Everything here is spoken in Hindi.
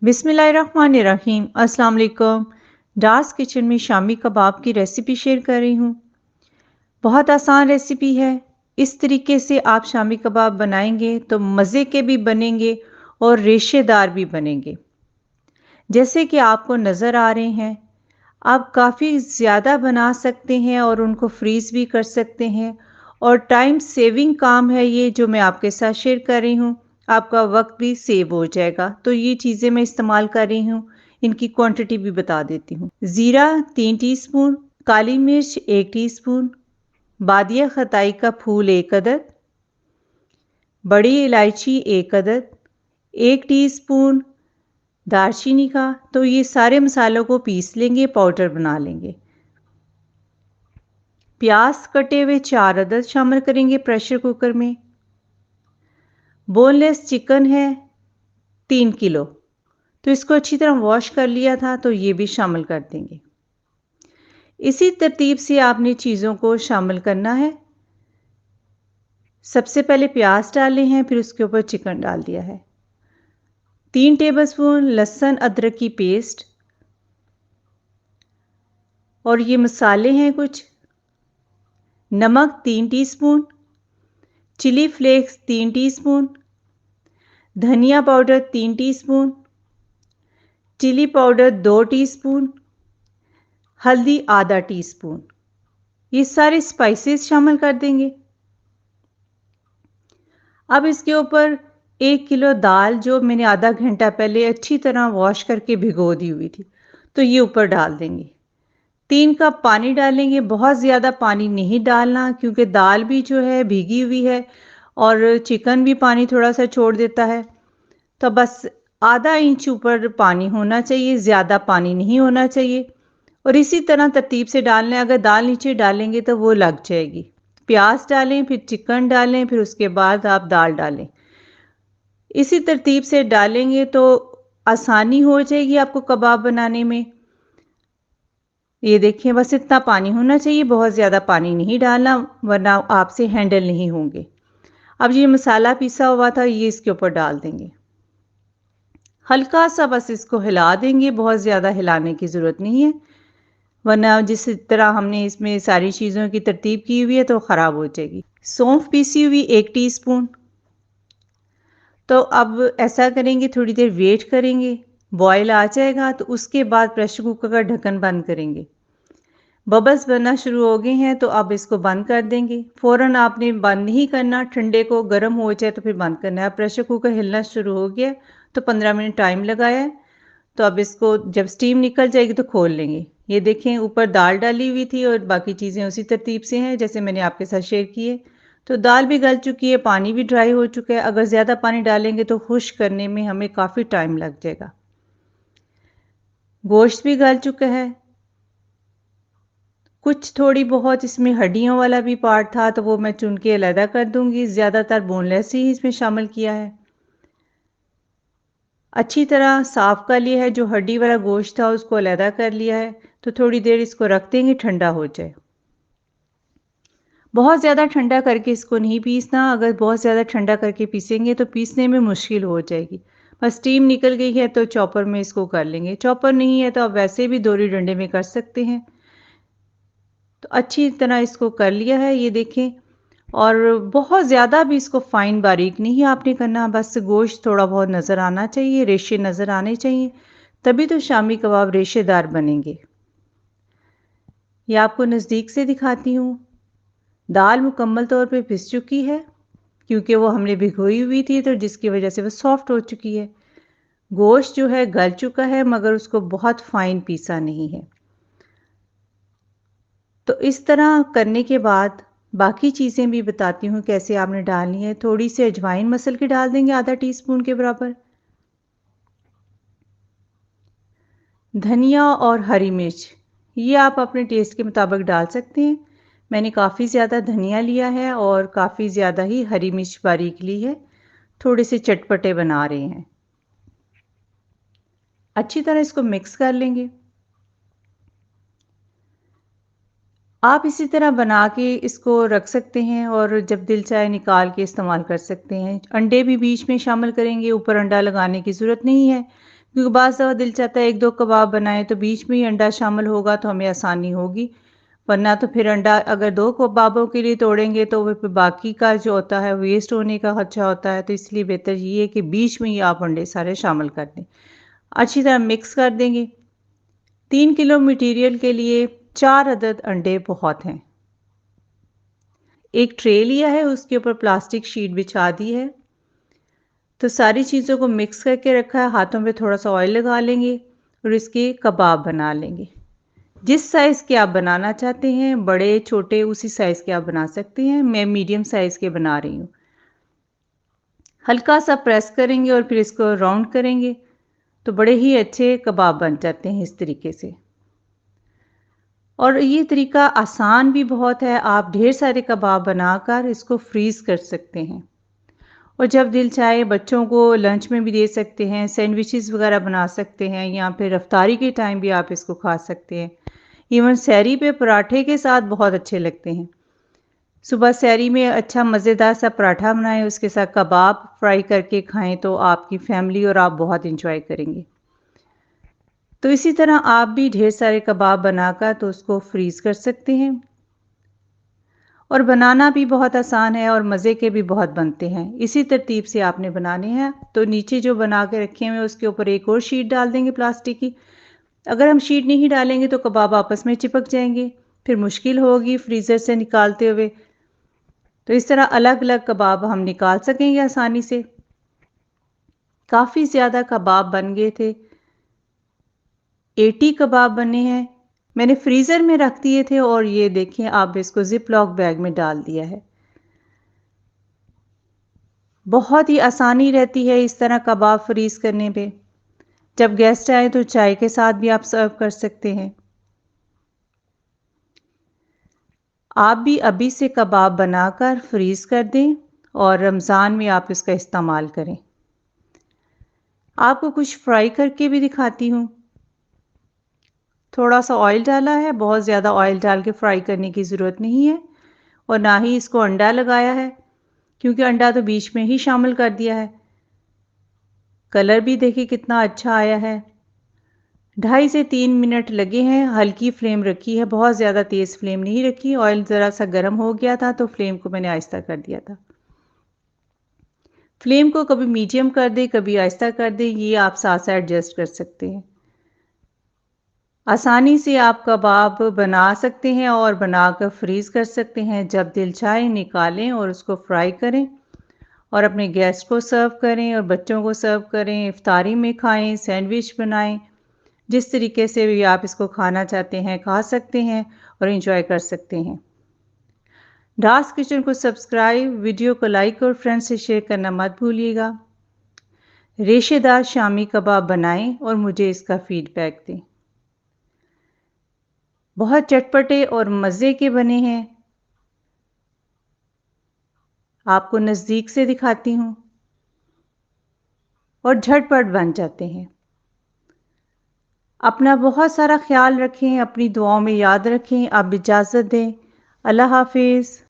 बिस्मिल्लाहिर्रहमानिर्रहीम। अस्सलाम वालेकुम। डार्स किचन में शामी कबाब की रेसिपी शेयर कर रही हूँ। बहुत आसान रेसिपी है। इस तरीके से आप शामी कबाब बनाएंगे तो मज़े के भी बनेंगे और रेशेदार भी बनेंगे। जैसे कि आपको नज़र आ रहे हैं, आप काफ़ी ज़्यादा बना सकते हैं और उनको फ्रीज़ भी कर सकते हैं और टाइम सेविंग काम है ये जो मैं आपके साथ शेयर कर रही हूँ। आपका वक्त भी सेव हो जाएगा। तो ये चीज़ें मैं इस्तेमाल कर रही हूँ। इनकी क्वांटिटी भी बता देती हूँ। ज़ीरा 3 टीस्पून, काली मिर्च 1 टीस्पून, बादिया खताई का फूल 1 अदद, बड़ी इलायची 1 अदद, 1 टीस्पून दालचीनी का। तो ये सारे मसालों को पीस लेंगे, पाउडर बना लेंगे। प्याज कटे हुए 4 अदद शामिल करेंगे प्रेशर कुकर में। बोनलेस चिकन है 3 किलो, तो इसको अच्छी तरह वॉश कर लिया था, तो ये भी शामिल कर देंगे। इसी तरतीब से आपने चीज़ों को शामिल करना है। सबसे पहले प्याज डाले हैं, फिर उसके ऊपर चिकन डाल दिया है। 3 टेबलस्पून लहसुन अदरक की पेस्ट, और ये मसाले हैं कुछ। नमक 3 टीस्पून, चिली फ्लेक्स 3 टीस्पून, धनिया powder 3 teaspoon, chilli powder 2 teaspoon, हल्दी आधा टीस्पून। ये सारे स्पाइसेस शामिल कर देंगे। अब इसके ऊपर 1 किलो दाल जो मैंने आधा घंटा पहले अच्छी तरह वॉश करके भिगो दी हुई थी, तो ये ऊपर डाल देंगे। 3 कप पानी डालेंगे। बहुत ज़्यादा पानी नहीं डालना क्योंकि दाल भी जो है भीगी हुई है और चिकन भी पानी थोड़ा सा छोड़ देता है। तो बस आधा इंच ऊपर पानी होना चाहिए, ज़्यादा पानी नहीं होना चाहिए। और इसी तरह तरतीब से डालना है। अगर दाल नीचे डालेंगे तो वो लग जाएगी। प्याज डालें, फिर चिकन डालें, फिर उसके बाद आप दाल डालें। इसी तरतीब से डालेंगे तो आसानी हो जाएगी आपको कबाब बनाने में। ये देखिए, बस इतना पानी होना चाहिए, बहुत ज़्यादा पानी नहीं डालना वरना आपसे हैंडल नहीं होंगे। अब ये मसाला पीसा हुआ था, ये इसके ऊपर डाल देंगे। हल्का सा बस इसको हिला देंगे, बहुत ज़्यादा हिलाने की ज़रूरत नहीं है, वरना जिस तरह हमने इसमें सारी चीज़ों की तरतीब की हुई है तो ख़राब हो जाएगी। सौंफ पीसी हुई 1 टीस्पून। तो अब ऐसा करेंगे, थोड़ी देर वेट करेंगे, बॉयल आ जाएगा तो उसके बाद प्रेशर कुकर का ढक्कन बंद करेंगे। बबल्स बनना शुरू हो गए हैं तो अब इसको बंद कर देंगे। फ़ौरन आपने बंद नहीं करना, ठंडे को गर्म हो जाए तो फिर बंद करना है। प्रेशर कुकर हिलना शुरू हो गया तो 15 मिनट टाइम लगाया है। तो अब इसको जब स्टीम निकल जाएगी तो खोल लेंगे। ये देखें, ऊपर दाल डाली हुई थी और बाकी चीज़ें उसी तरतीब से हैं जैसे मैंने आपके साथ शेयर की है। तो दाल भी गल चुकी है, पानी भी ड्राई हो चुका है। अगर ज़्यादा पानी डालेंगे तो खुश्क करने में हमें काफ़ी टाइम लग जाएगा। गोश्त भी गल चुका है। कुछ थोड़ी बहुत इसमें हड्डियों वाला भी पार्ट था तो वो मैं चुन के अलहदा कर दूंगी। ज़्यादातर बोनलेस ही इसमें शामिल किया है। अच्छी तरह साफ कर लिया है, जो हड्डी वाला गोश्त था उसको अलहदा कर लिया है। तो थोड़ी देर इसको रख देंगे ठंडा हो जाए। बहुत ज़्यादा ठंडा करके इसको नहीं पीसना। अगर बहुत ज़्यादा ठंडा करके पीसेंगे तो पीसने में मुश्किल हो जाएगी। बस स्टीम निकल गई है तो चॉपर में इसको कर लेंगे। चॉपर नहीं है तो आप वैसे भी दोरी डंडे में कर सकते हैं। तो अच्छी तरह इसको कर लिया है, ये देखें। और बहुत ज़्यादा भी इसको फाइन बारीक नहीं आपने करना, बस गोश्त थोड़ा बहुत नज़र आना चाहिए, रेशे नज़र आने चाहिए, तभी तो शामी कबाब रेशेदार बनेंगे। ये आपको नज़दीक से दिखाती हूँ। दाल मुकम्मल तौर पे पिस चुकी है क्योंकि वो हमने भिगोई हुई थी, तो जिसकी वजह से वो सॉफ्ट हो चुकी है। गोश्त जो है गल चुका है मगर उसको बहुत फाइन पीसा नहीं है। तो इस तरह करने के बाद बाकी चीज़ें भी बताती हूँ कैसे आपने डालनी है। थोड़ी सी अजवाइन मसल के डाल देंगे, आधा टीस्पून के बराबर। धनिया और हरी मिर्च ये आप अपने टेस्ट के मुताबिक डाल सकते हैं। मैंने काफ़ी ज़्यादा धनिया लिया है और काफ़ी ज़्यादा ही हरी मिर्च बारीक ली है। थोड़े से चटपटे बना रहे हैं। अच्छी तरह इसको मिक्स कर लेंगे। आप इसी तरह बना के इसको रख सकते हैं और जब दिल चाहे निकाल के इस्तेमाल कर सकते हैं। अंडे भी बीच में शामिल करेंगे, ऊपर अंडा लगाने की ज़रूरत नहीं है। क्योंकि बाज़ दफ़ा दिल चाहता है 1-2 कबाब बनाएँ तो बीच में ही अंडा शामिल होगा तो हमें आसानी होगी। वरना तो फिर अंडा अगर 2 कबाबों के लिए तोड़ेंगे तो वो फिर बाकी का जो होता है वेस्ट होने का खदशा होता है, तो इसलिए बेहतर ये है कि बीच में ही आप अंडे सारे शामिल कर दें। अच्छी तरह मिक्स कर देंगे। 3 किलो मटीरियल के लिए 4 अदद अंडे बहुत हैं। एक ट्रे लिया है, उसके ऊपर प्लास्टिक शीट बिछा दी है। तो सारी चीज़ों को मिक्स करके रखा है, हाथों पे थोड़ा-सा ऑयल लगा लेंगे और इसके कबाब बना लेंगे। जिस साइज़ के आप बनाना चाहते हैं, बड़े, छोटे उसी साइज़ के आप बना सकते हैं। मैं मीडियम साइज़ के बना रही हूँ। हल्का-सा प्रेस करेंगे और फिर इसको राउंड करेंगे, तो बड़े ही अच्छे कबाब बन जाते हैं इस तरीके से। और ये तरीका आसान भी बहुत है, आप ढेर सारे कबाब बनाकर इसको फ्रीज़ कर सकते हैं। और जब दिल चाहे बच्चों को लंच में भी दे सकते हैं, सैंडविचेस वगैरह बना सकते हैं या फिर इफ्तारी के टाइम भी आप इसको खा सकते हैं। इवन सहरी पे पराठे के साथ बहुत अच्छे लगते हैं। सुबह सहरी में अच्छा मज़ेदार सा पराठा बनाएं, उसके साथ कबाब फ्राई करके खाएं तो आपकी फैमिली और आप बहुत इंजॉय करेंगे। तो इसी तरह आप भी ढेर सारे कबाब बनाकर तो उसको फ्रीज़ कर सकते हैं। और बनाना भी बहुत आसान है और मज़े के भी बहुत बनते हैं। इसी तरतीब से आपने बनाने हैं। तो नीचे जो बना के रखे हुए हैं उसके ऊपर एक और शीट डाल देंगे प्लास्टिक की। अगर हम शीट नहीं डालेंगे तो कबाब आपस में चिपक जाएंगे, फिर मुश्किल होगी फ्रीज़र से निकालते हुए। तो इस तरह अलग-अलग कबाब हम निकाल सकेंगे आसानी से। काफ़ी ज़्यादा कबाब बन गए थे। 80 कबाब बने हैं। मैंने फ्रीज़र में रख दिए थे और ये देखें अब इसको ज़िप लॉक बैग में डाल दिया है। बहुत ही आसानी रहती है इस तरह कबाब फ्रीज़ करने पे। जब गेस्ट आए तो चाय के साथ भी आप सर्व कर सकते हैं। आप भी अभी से कबाब बनाकर फ्रीज़ कर दें और रमज़ान में आप इसका इस्तेमाल करें। आपको कुछ फ्राई करके भी दिखाती हूँ। थोड़ा सा ऑयल डाला है, बहुत ज़्यादा ऑयल डाल के फ्राई करने की ज़रूरत नहीं है और ना ही इसको अंडा लगाया है, क्योंकि अंडा तो बीच में ही शामिल कर दिया है। कलर भी देखिए कितना अच्छा आया है। 2.5 से 3 मिनट लगे हैं, हल्की फ्लेम रखी है, बहुत ज़्यादा तेज़ फ्लेम नहीं रखी। ऑयल ज़रा सा गर्म हो गया था तो फ्लेम को मैंने आहिस्ता कर दिया था। फ्लेम को कभी मीडियम कर दें, कभी आहिस्ता कर दें, ये आप साथ-साथ एडजस्ट कर सकते हैं। आसानी से आप कबाब बना सकते हैं और बनाकर फ्रीज़ कर सकते हैं। जब दिल चाहे निकालें और उसको फ्राई करें और अपने गेस्ट को सर्व करें और बच्चों को सर्व करें, इफ्तारी में खाएँ, सैंडविच बनाएँ। जिस तरीके से भी आप इसको खाना चाहते हैं, खा सकते हैं और एंजॉय कर सकते हैं। डार्स किचन को सब्सक्राइब, वीडियो को लाइक और फ्रेंड्स से शेयर करना मत भूलिएगा। रेशेदार शामी कबाब बनाएं और मुझे इसका फीडबैक दें। बहुत चटपटे और मज़े के बने हैं। आपको नज़दीक से दिखाती हूँ और झटपट बन जाते हैं। अपना बहुत सारा ख्याल रखें, अपनी दुआओं में याद रखें। आप इजाज़त दें। अल्लाह हाफ़िज़।